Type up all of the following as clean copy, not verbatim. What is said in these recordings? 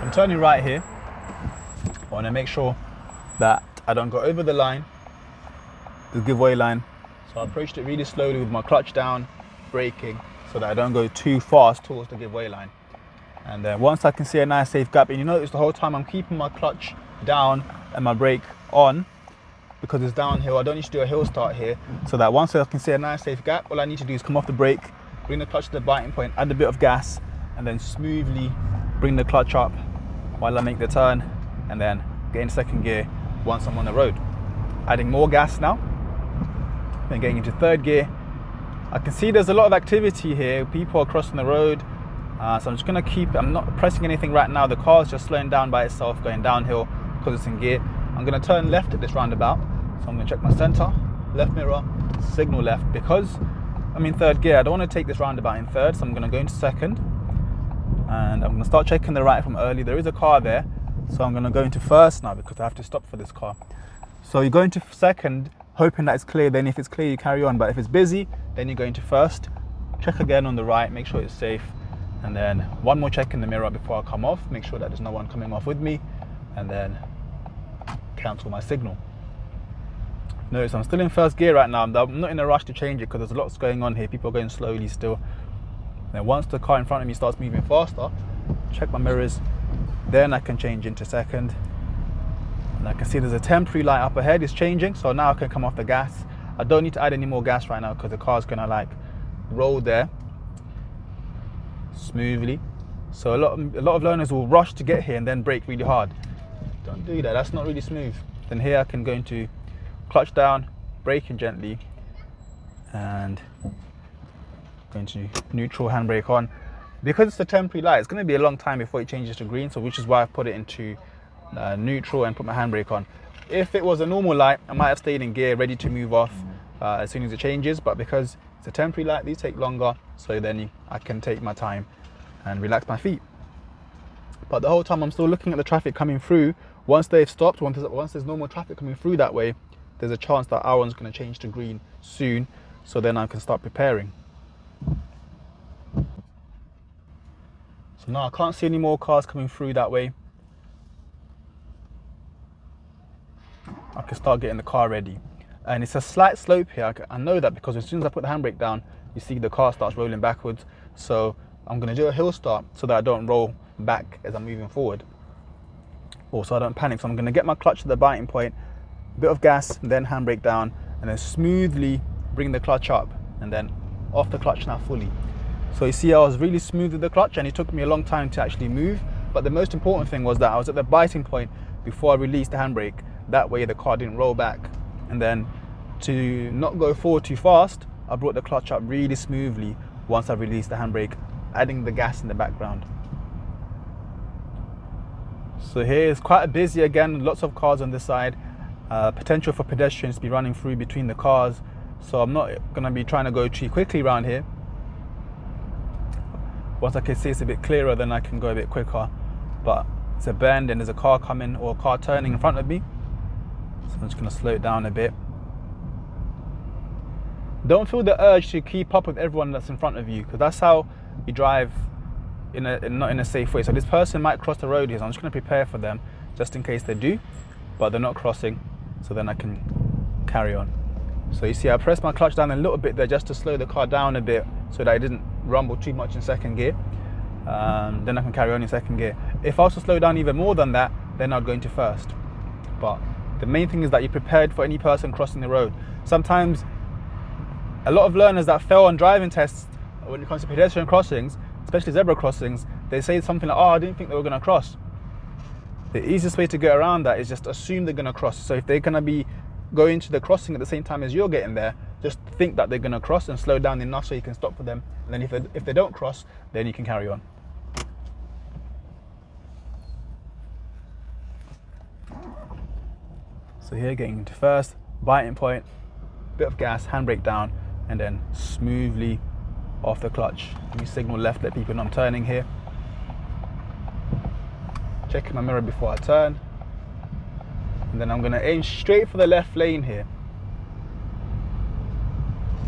I'm turning right here. I want to make sure that I don't go over the line, the giveaway line. So I approached it really slowly with my clutch down, braking, so that I don't go too fast towards the giveaway line. And then once I can see a nice safe gap, and you notice the whole time I'm keeping my clutch down and my brake on, because it's downhill, I don't need to do a hill start here, so that once I can see a nice safe gap, all I need to do is come off the brake, bring the clutch to the biting point, add a bit of gas, and then smoothly bring the clutch up while I make the turn, and then get in second gear once I'm on the road. Adding more gas now, then getting into third gear. I can see there's a lot of activity here, people are crossing the road, so I'm just going to I'm not pressing anything right now, the car is just slowing down by itself, going downhill because it's in gear. I'm going to turn left at this roundabout, so I'm going to check my center, left mirror, signal left, because I'm in third gear. I don't want to take this roundabout in third, so I'm going to go into second, and I'm going to start checking the right from early. There is a car there, so I'm going to go into first now because I have to stop for this car. So you go into second, hoping that it's clear, then if it's clear you carry on, but if it's busy, then you go into first, check again on the right, make sure it's safe, and then one more check in the mirror before I come off, make sure that there's no one coming off with me, and then cancel my signal. Notice I'm still in first gear right now. I'm not in a rush to change it because there's lots going on here, people are going slowly still. Then once the car in front of me starts moving faster, check my mirrors, then I can change into second. And I can see there's a temporary light up ahead, it's changing, so now I can come off the gas. I don't need to add any more gas right now because the car's gonna like roll there smoothly. So a lot of learners will rush to get here and then brake really hard. Don't do that, that's not really smooth. Then here I can go into clutch down, braking gently, and go into neutral, handbrake on. Because it's a temporary light, it's going to be a long time before it changes to green, so which is why I've put it into neutral and put my handbrake on. If it was a normal light, I might have stayed in gear ready to move off as soon as it changes, but because it's a temporary light, these take longer, so then I can take my time and relax my feet. But the whole time I'm still looking at the traffic coming through. Once they've stopped, once there's normal traffic coming through that way, there's a chance that our one's going to change to green soon, so then I can start preparing. So now I can't see any more cars coming through that way. I can start getting the car ready. And it's a slight slope here, I know that because as soon as I put the handbrake down, you see the car starts rolling backwards. So I'm going to do a hill start so that I don't roll back as I'm moving forward. Also I don't panic, so I'm going to get my clutch to the biting point, a bit of gas, and then handbrake down, and then smoothly bring the clutch up, and then off the clutch now fully. So you see I was really smooth with the clutch and it took me a long time to actually move, but the most important thing was that I was at the biting point before I released the handbrake. That way the car didn't roll back. And then to not go forward too fast, I brought the clutch up really smoothly once I released the handbrake, adding the gas in the background. So here is quite busy again, lots of cars on this side, potential for pedestrians to be running through between the cars, so I'm not going to be trying to go too quickly around here. Once I can see it's a bit clearer, then I can go a bit quicker, but it's a bend and there's a car coming or a car turning in front of me, so I'm just going to slow it down a bit. Don't feel the urge to keep up with everyone that's in front of you, because that's how you drive not in a safe way. So this person might cross the road here, so I'm just going to prepare for them just in case they do, but they're not crossing, so then I can carry on. So you see I pressed my clutch down a little bit there just to slow the car down a bit so that it didn't rumble too much in second gear. Then I can carry on in second gear. If I was to slow down even more than that, then I'd go into first. But the main thing is that you're prepared for any person crossing the road. Sometimes a lot of learners that fail on driving tests when it comes to pedestrian crossings, especially zebra crossings, they say something like, oh, I didn't think they were going to cross. The easiest way to get around that is just assume they're going to cross. So if they're going to be going to the crossing at the same time as you're getting there, just think that they're going to cross and slow down enough so you can stop for them. And then if they don't cross, then you can carry on. So here, getting into first, biting point, bit of gas, handbrake down, and then smoothly off the clutch. Let me signal left, let people know I'm turning here. Checking my mirror before I turn. And then I'm going to aim straight for the left lane here.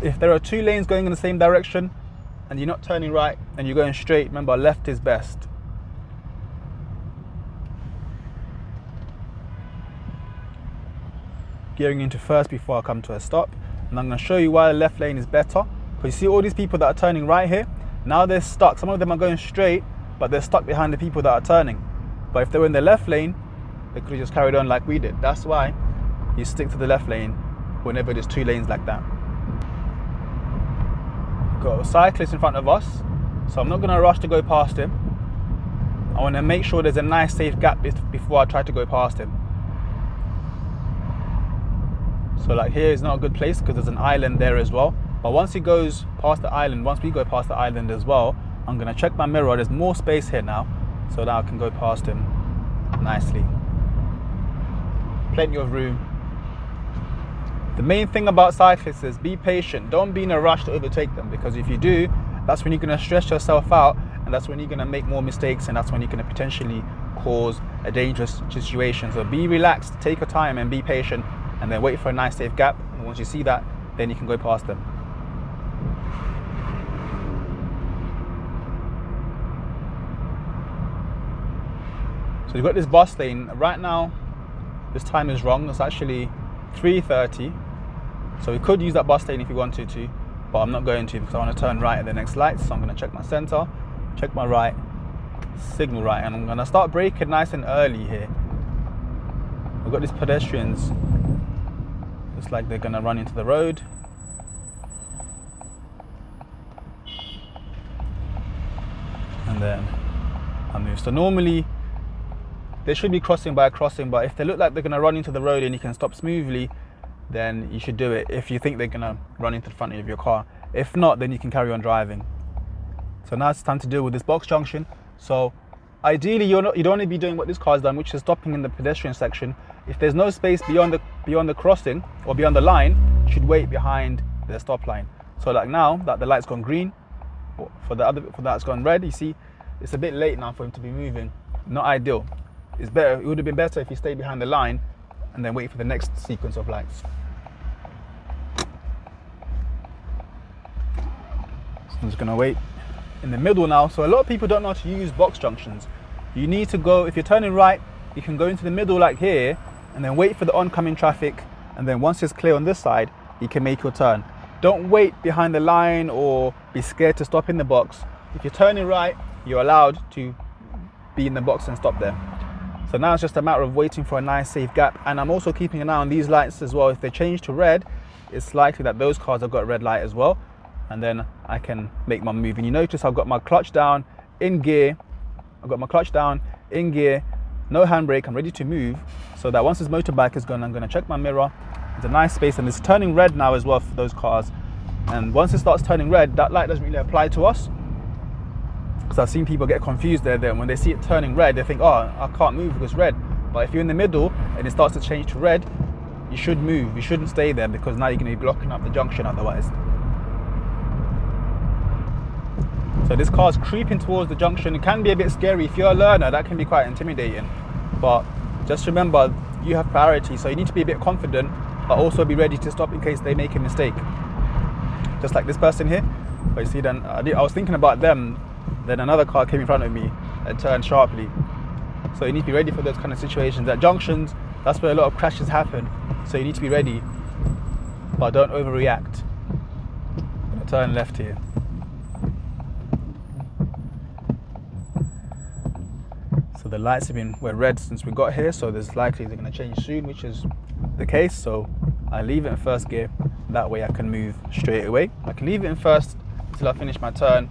If there are two lanes going in the same direction and you're not turning right and you're going straight, remember left is best. gearing into first before I come to a stop. And I'm going to show you why the left lane is better. Because you see all these people that are turning right here, now they're stuck. Some of them are going straight, but they're stuck behind the people that are turning. But if they were in the left lane, they could have just carried on like we did. That's why you stick to the left lane whenever there's 2 lanes like that. Got a cyclist in front of us, so I'm not going to rush to go past him. I want to make sure there's a nice safe gap before I try to go past him. So like here is not a good place because there's an island there as well. But once he goes past the island, once we go past the island as well, I'm going to check my mirror. There's more space here now, so that I can go past him nicely. Plenty of room. The main thing about cyclists is be patient. Don't be in a rush to overtake them, because if you do, that's when you're going to stress yourself out, and that's when you're going to make more mistakes, and that's when you're going to potentially cause a dangerous situation. So be relaxed, take your time and be patient, and then wait for a nice safe gap. And once you see that, then you can go past them. So you've got this bus lane. Right now, this time is wrong. It's actually 3:30. So we could use that bus lane if we wanted to, but I'm not going to because I want to turn right at the next light. So I'm going to check my center, check my right, signal right, and I'm going to start braking nice and early here. We've got these pedestrians. Looks like they're going to run into the road. And then I move. So normally they should be crossing by a crossing, but if they look like they're going to run into the road and you can stop smoothly, then you should do it if you think they're going to run into the front of your car. If not, then you can carry on driving. So now it's time to deal with this box junction. So ideally you don't want to be doing what this car's done, which is stopping in the pedestrian section. If there's no space beyond the crossing or beyond the line, you should wait behind the stop line. So like now that the light's gone green, for that it's gone red, you see it's a bit late now for him to be moving. Not ideal. It's better. It would have been better if you stayed behind the line and then wait for the next sequence of lights. So I'm just gonna wait in the middle now. So a lot of people don't know how to use box junctions. You need to go, if you're turning right, you can go into the middle like here and then wait for the oncoming traffic, and then once it's clear on this side, you can make your turn. Don't wait behind the line or be scared to stop in the box. If you're turning right, you're allowed to be in the box and stop there. So now it's just a matter of waiting for a nice safe gap, and I'm also keeping an eye on these lights as well. If they change to red, it's likely that those cars have got a red light as well, and then I can make my move. And you notice I've got my clutch down in gear. I've got my clutch down in gear, no handbrake. I'm ready to move, so that once this motorbike is gone, I'm going to check my mirror. There's a nice space, and it's turning red now as well for those cars. And once it starts turning red, that light doesn't really apply to us, because I've seen people get confused there. Then when they see it turning red, they think, oh, I can't move because it's red. But if you're in the middle and it starts to change to red, you should move. You shouldn't stay there, because now you're going to be blocking up the junction otherwise. So this car's creeping towards the junction. It can be a bit scary. If you're a learner, that can be quite intimidating. But just remember, you have priority, so you need to be a bit confident, but also be ready to stop in case they make a mistake. Just like this person here. But you see, then I was thinking about them. Then another car came in front of me and turned sharply. So you need to be ready for those kind of situations. At junctions, that's where a lot of crashes happen. So you need to be ready, but don't overreact. I'm going to turn left here. So the lights were red since we got here, so there's likely they're going to change soon, which is the case. So I leave it in first gear. That way I can move straight away. I can leave it in first until I finish my turn.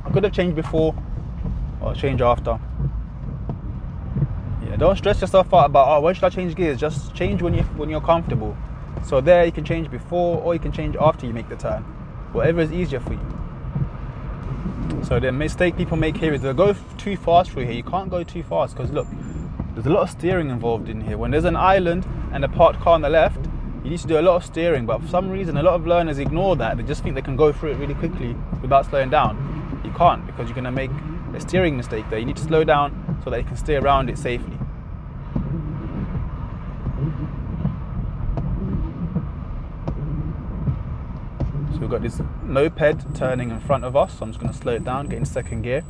I could have changed before or change after. Yeah, don't stress yourself out about, oh, when should I change gears? Just change when you're comfortable. So there you can change before, or you can change after you make the turn. Whatever is easier for you. So the mistake people make here is they'll go too fast through here. You can't go too fast because look, there's a lot of steering involved in here. When there's an island and a parked car on the left, you need to do a lot of steering, but for some reason a lot of learners ignore that. They just think they can go through it really quickly without slowing down. You can't, because you're going to make a steering mistake there. You need to slow down so that you can stay around it safely. So we've got this moped turning in front of us, so I'm just going to slow it down, get in second gear,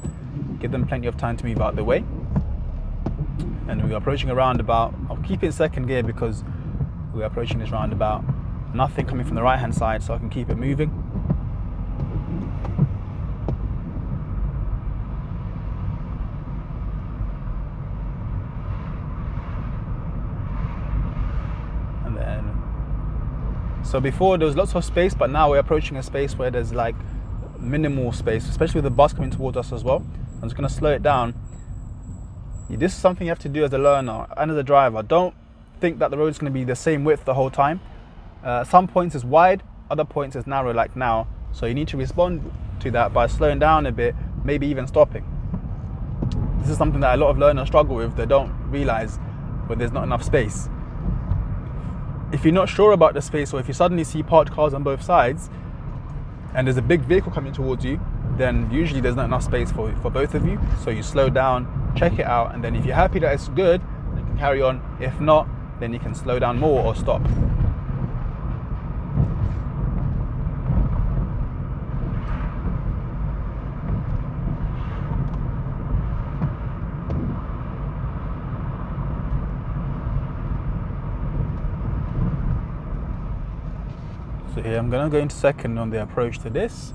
give them plenty of time to move out of the way. And we're approaching a roundabout. I'll keep it in second gear because We're approaching this roundabout. Nothing coming from the right hand side, so I can keep it moving. And then, so before there was lots of space, but now we're approaching a space where there's like minimal space, especially with the bus coming towards us as well. I'm just going to slow it down. This is something you have to do as a learner and as a driver. Don't think that the road is going to be the same width the whole time. Some points is wide, other points is narrow like now. So you need to respond to that by slowing down a bit, maybe even stopping. This is something that a lot of learners struggle with. They don't realize when there's not enough space. If you're not sure about the space, or if you suddenly see parked cars on both sides and there's a big vehicle coming towards you, then usually there's not enough space for both of you. So you slow down, check it out, and then if you're happy that it's good, you can carry on. If not, then you can slow down more or stop. So here I'm going to go into second on the approach to this.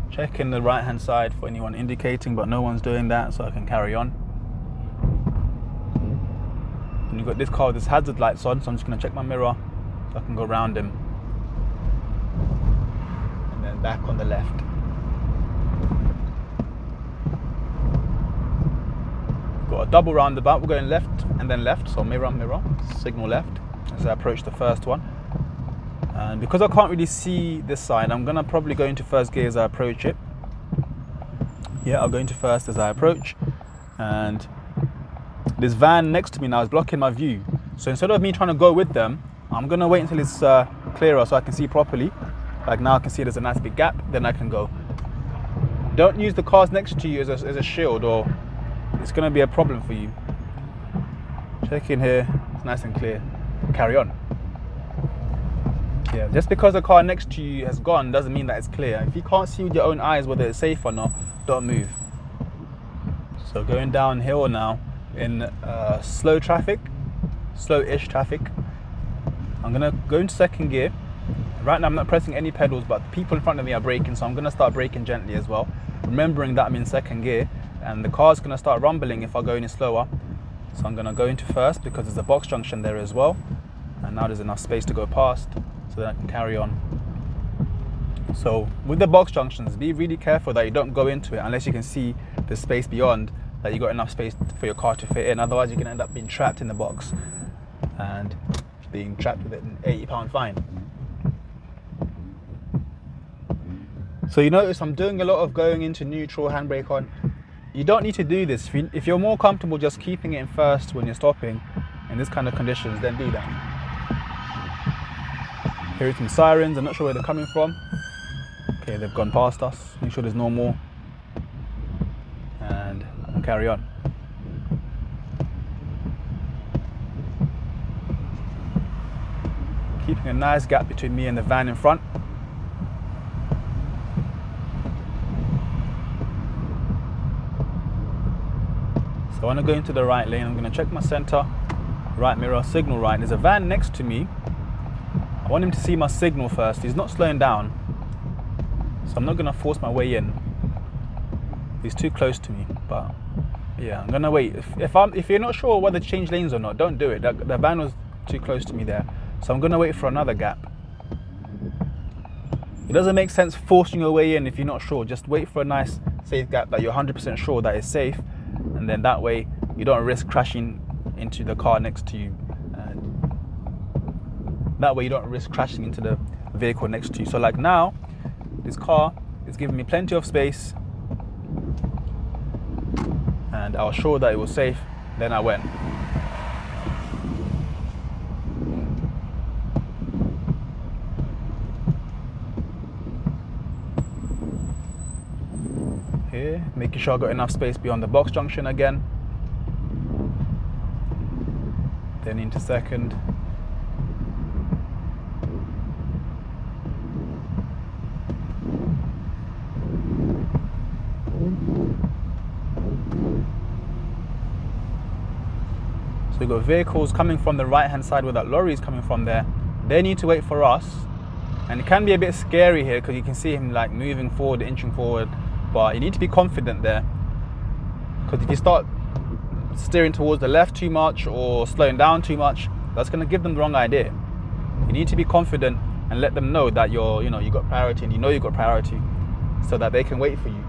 Checking the right hand side for anyone indicating, but no one's doing that, so I can carry on. And you've got this car with this hazard lights on, so I'm just going to check my mirror so I can go around him. And then back on the left. Got a double roundabout, we're going left and then left, so mirror, mirror, signal left as I approach the first one. And because I can't really see this side, I'm going to probably go into first gear as I approach it. Yeah, I'll go into first as I approach. And this van next to me now is blocking my view. So instead of me trying to go with them, I'm going to wait until it's clearer so I can see properly. Like now I can see there's a nice big gap, then I can go. Don't use the cars next to you as a shield, or it's going to be a problem for you. Check in here, it's nice and clear. Carry on. Yeah, just because the car next to you has gone doesn't mean that it's clear. If you can't see with your own eyes whether it's safe or not, don't move. So going downhill now in slow traffic, slow-ish traffic. I'm gonna go into second gear. Right now I'm not pressing any pedals, but the people in front of me are braking, so I'm gonna start braking gently as well, remembering that I'm in second gear and the car's gonna start rumbling if I go any slower. So I'm gonna go into first because there's a box junction there as well, and now there's enough space to go past, so that I can carry on. So with the box junctions, be really careful that you don't go into it unless you can see the space beyond, that you got enough space for your car to fit in. Otherwise you can end up being trapped in the box and being trapped with an £80 fine. So you notice I'm doing a lot of going into neutral, handbrake on. You don't need to do this. If you're more comfortable just keeping it in first when you're stopping in this kind of conditions, then do that. Hearing some sirens, I'm not sure where they're coming from. Okay, they've gone past us. Make sure there's no more. And I'll carry on. Keeping a nice gap between me and the van in front. So I want to go into the right lane. I'm going to check my center, right mirror, signal right. There's a van next to me. I want him to see my signal first. He's not slowing down, so I'm not going to force my way in. He's too close to me, but yeah, I'm going to wait. If you're not sure whether to change lanes or not, don't do it. The van was too close to me there, so I'm going to wait for another gap. It doesn't make sense forcing your way in if you're not sure. Just wait for a nice safe gap that you're 100% sure that is safe, and then that way you don't risk crashing into the car next to you. That way you don't risk crashing into the vehicle next to you. So like now, this car is giving me plenty of space and I was sure that it was safe, then I went. Here, making sure I got enough space beyond the box junction again. Then into second. So we've got vehicles coming from the right hand side where that lorry is coming from there. They need to wait for us, and it can be a bit scary here because you can see him like moving forward, inching forward, but you need to be confident there, because if you start steering towards the left too much or slowing down too much, that's going to give them the wrong idea. You need to be confident and let them know that you've got priority, and you've got priority, so that they can wait for you.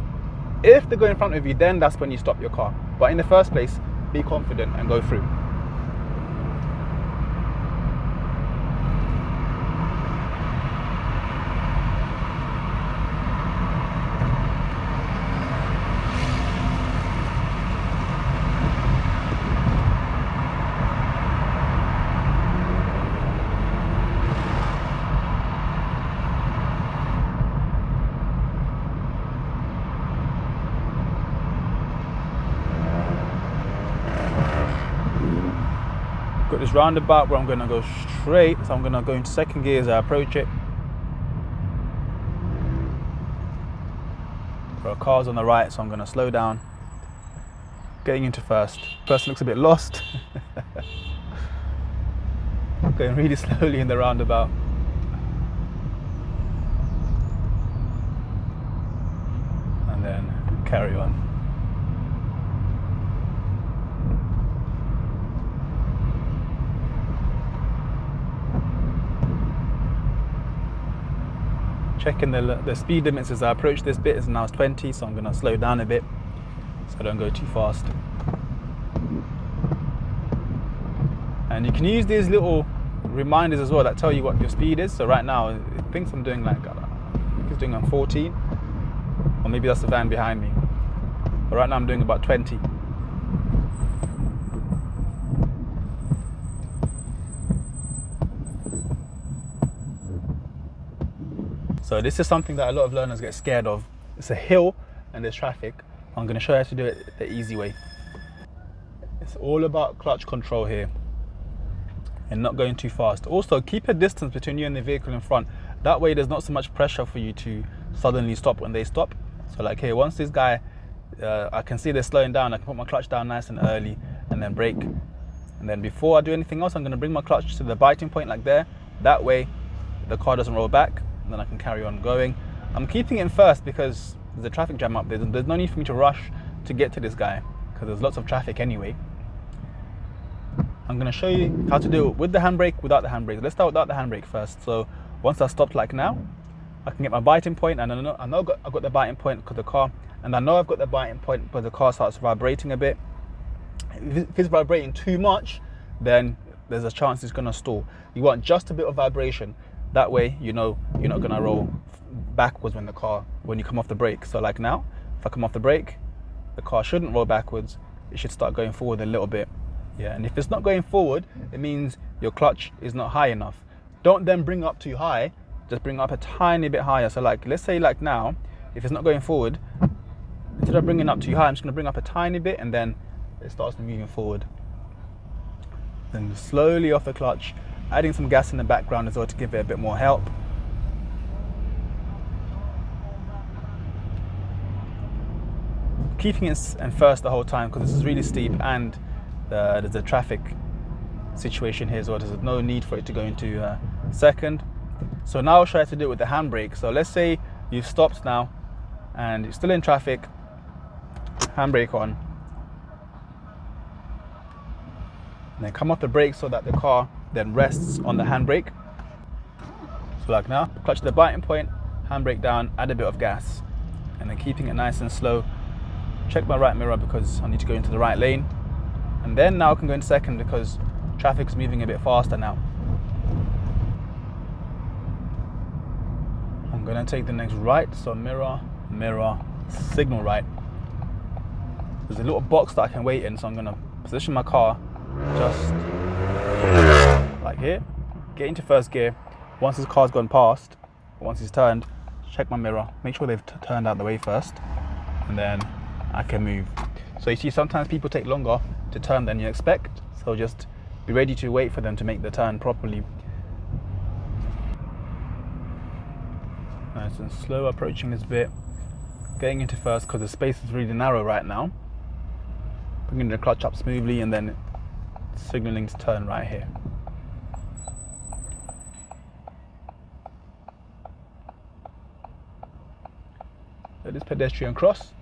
If they go in front of you, then that's when you stop your car. But in the first place, be confident and go through. Got this roundabout where I'm going to go straight, so I'm going to go into second gear as I approach it. There are cars on the right, so I'm going to slow down. Getting into first. Person looks a bit lost. Going really slowly in the roundabout. And then carry on. Checking the speed limits as I approach this bit is now 20, so I'm going to slow down a bit so I don't go too fast. And you can use these little reminders as well that tell you what your speed is. So right now it thinks I'm doing like, I think it's doing on 14, or maybe that's the van behind me. But right now I'm doing about 20. So this is something that a lot of learners get scared of. It's a hill and there's traffic. I'm going to show you how to do it the easy way. It's all about clutch control here and not going too fast. Also, keep a distance between you and the vehicle in front. That way there's not so much pressure for you to suddenly stop when they stop. So like here, once this guy, I can see they're slowing down, I can put my clutch down nice and early and then brake. And then before I do anything else, I'm going to bring my clutch to the biting point like there. That way the car doesn't roll back. And then I can carry on going. I'm keeping it in first because there's a traffic jam up there. There's no need for me to rush to get to this guy because there's lots of traffic anyway. I'm going to show you how to do it with the handbrake, without the handbrake. Let's start without the handbrake first. So once I stopped like now, I can get my biting point, and I know I've got the biting point because the car, and I know I've got the biting point because the car starts vibrating a bit. If it's vibrating too much, then there's a chance it's going to stall. You want just a bit of vibration. That way, you know you're not going to roll backwards when you come off the brake. So like now, if I come off the brake, the car shouldn't roll backwards. It should start going forward a little bit. Yeah, and if it's not going forward, it means your clutch is not high enough. Don't then bring up too high, just bring up a tiny bit higher. So like, let's say like now, if it's not going forward, instead of bringing up too high, I'm just going to bring up a tiny bit, and then it starts moving forward. Then slowly off the clutch, adding some gas in the background as well to give it a bit more help. Keeping it in first the whole time because this is really steep, and there's a traffic situation here as well. There's no need for it to go into second. So now I'll show you how to do it with the handbrake. So let's say you've stopped now and you're still in traffic, handbrake on, and then come off the brake so that the car then rests on the handbrake. So like now, clutch to the biting point, handbrake down, add a bit of gas, and then keeping it nice and slow. Check my right mirror because I need to go into the right lane. And then now I can go into second because traffic's moving a bit faster now. I'm gonna take the next right, so mirror, signal right. There's a little box that I can wait in, so I'm gonna position my car just like here, get into first gear. Once this car's gone past, once it's turned, check my mirror, make sure they've turned out the way first, and then I can move. So you see, sometimes people take longer to turn than you expect, so just be ready to wait for them to make the turn properly. Nice and slow approaching this bit, getting into first because the space is really narrow right now. Bringing the clutch up smoothly and then signaling to turn right here. Let this pedestrian cross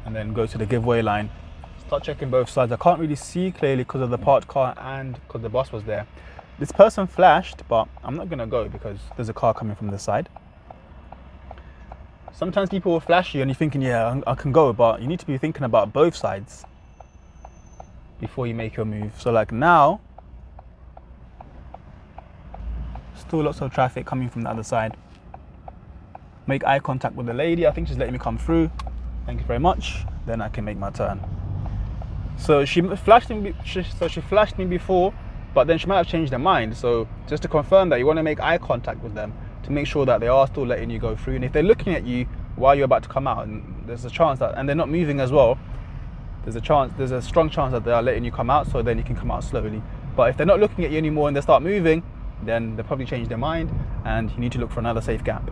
and then go to the giveaway line. Start checking both sides. I can't really see clearly because of the parked car and because the bus was there. This person flashed, but I'm not gonna go because there's a car coming from the side. Sometimes people will flash you and you're thinking, yeah, I can go, but you need to be thinking about both sides before you make your move. So like now, still lots of traffic coming from the other side. Make eye contact with the lady. I think she's letting me come through. Thank you very much. Then I can make my turn. So she flashed me. She flashed me before, but then she might have changed her mind. So just to confirm that, you want to make eye contact with them to make sure that they are still letting you go through. And if they're looking at you while you're about to come out, and there's a chance that, and they're not moving as well, there's a strong chance that they are letting you come out. So then you can come out slowly. But if they're not looking at you anymore and they start moving, then they probably change their mind, and you need to look for another safe gap.